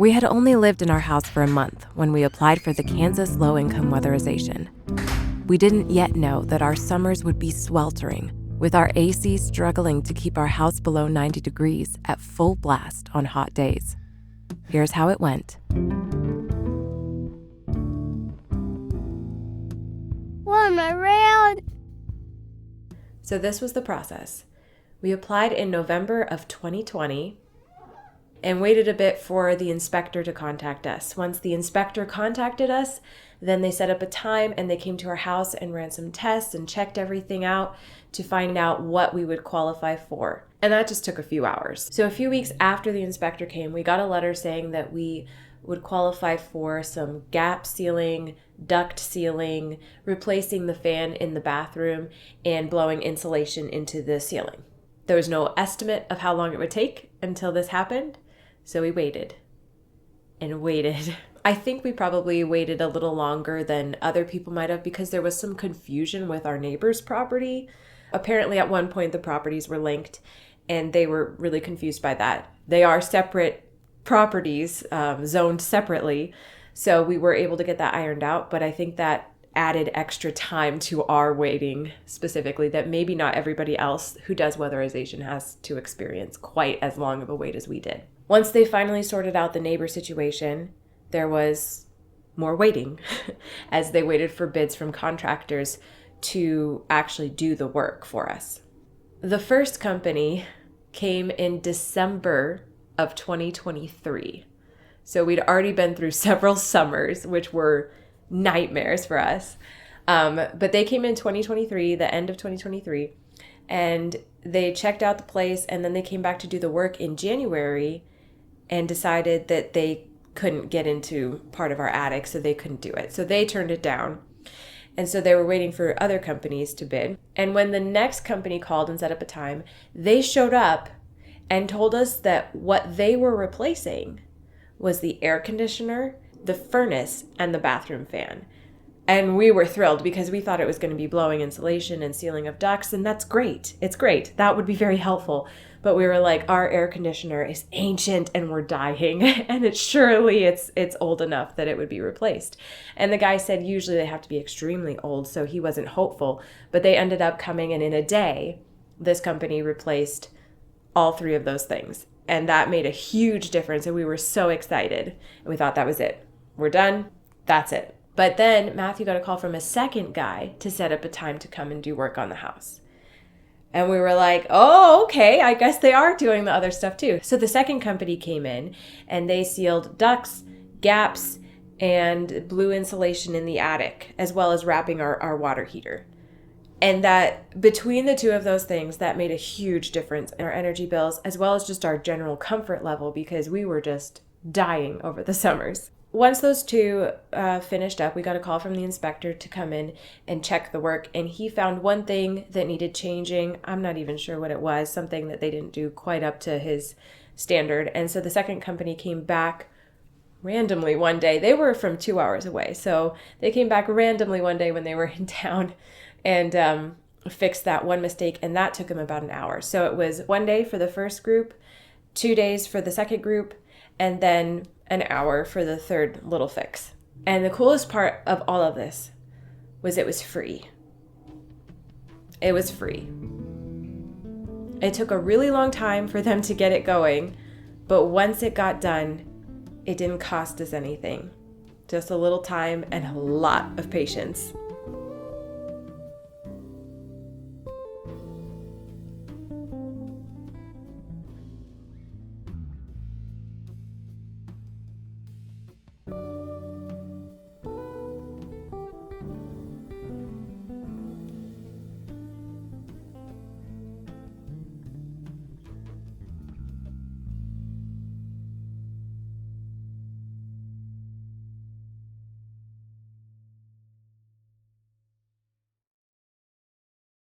We had only lived in our house for a month when we applied for the Kansas low-income weatherization. We didn't yet know that our summers would be sweltering, with our AC struggling to keep our house below 90 degrees at full blast on hot days. Here's how it went. One around. So this was the process. We applied in November of 2020 and waited a bit for the inspector to contact us. Once the inspector contacted us, then they set up a time and they came to our house and ran some tests and checked everything out to find out what we would qualify for. And that just took a few hours. So a few weeks after the inspector came, we got a letter saying that we would qualify for some gap sealing, duct sealing, replacing the fan in the bathroom, and blowing insulation into the ceiling. There was no estimate of how long it would take until this happened, so we waited and waited. I think we probably waited a little longer than other people might have because there was some confusion with our neighbor's property. Apparently at one point the properties were linked and they were really confused by that. They are separate properties, zoned separately, so we were able to get that ironed out, but I think that added extra time to our waiting specifically that maybe not everybody else who does weatherization has to experience quite as long of a wait as we did. Once they finally sorted out the neighbor situation, there was more waiting as they waited for bids from contractors to actually do the work for us. The first company came in December of 2023. So we'd already been through several summers, which were nightmares for us. But they came in 2023, the end of 2023, and they checked out the place and then they came back to do the work in January and decided that they couldn't get into part of our attic, so they couldn't do it. So they turned it down. And so they were waiting for other companies to bid. And when the next company called and set up a time, they showed up and told us that what they were replacing was the air conditioner, the furnace, and the bathroom fan. And we were thrilled because we thought it was going to be blowing insulation and sealing of ducts, and that's great. It's great. That would be very helpful. But we were like, our air conditioner is ancient and we're dying, and it's old enough that it would be replaced. And the guy said usually they have to be extremely old, so he wasn't hopeful. But they ended up coming, and in a day, this company replaced all three of those things. And that made a huge difference, and we were so excited. And we thought that was it. We're done. That's it. But then Matthew got a call from a second guy to set up a time to come and do work on the house. And we were like, oh, okay, I guess they are doing the other stuff too. So the second company came in and they sealed ducts, gaps, and blew insulation in the attic, as well as wrapping our water heater. And that between the two of those things, that made a huge difference in our energy bills, as well as just our general comfort level, because we were just dying over the summers. Once those two finished up, we got a call from the inspector to come in and check the work, and he found one thing that needed changing. I'm not even sure what it was, something that they didn't do quite up to his standard. And so the second company came back randomly one day. They were from 2 hours away, so they came back randomly one day when they were in town and fixed that one mistake, and that took them about an hour. So it was 1 day for the first group, 2 days for the second group, and then an hour for the third little fix. And the coolest part of all of this was it was free. It was free. It took a really long time for them to get it going, but once it got done, it didn't cost us anything. Just a little time and a lot of patience.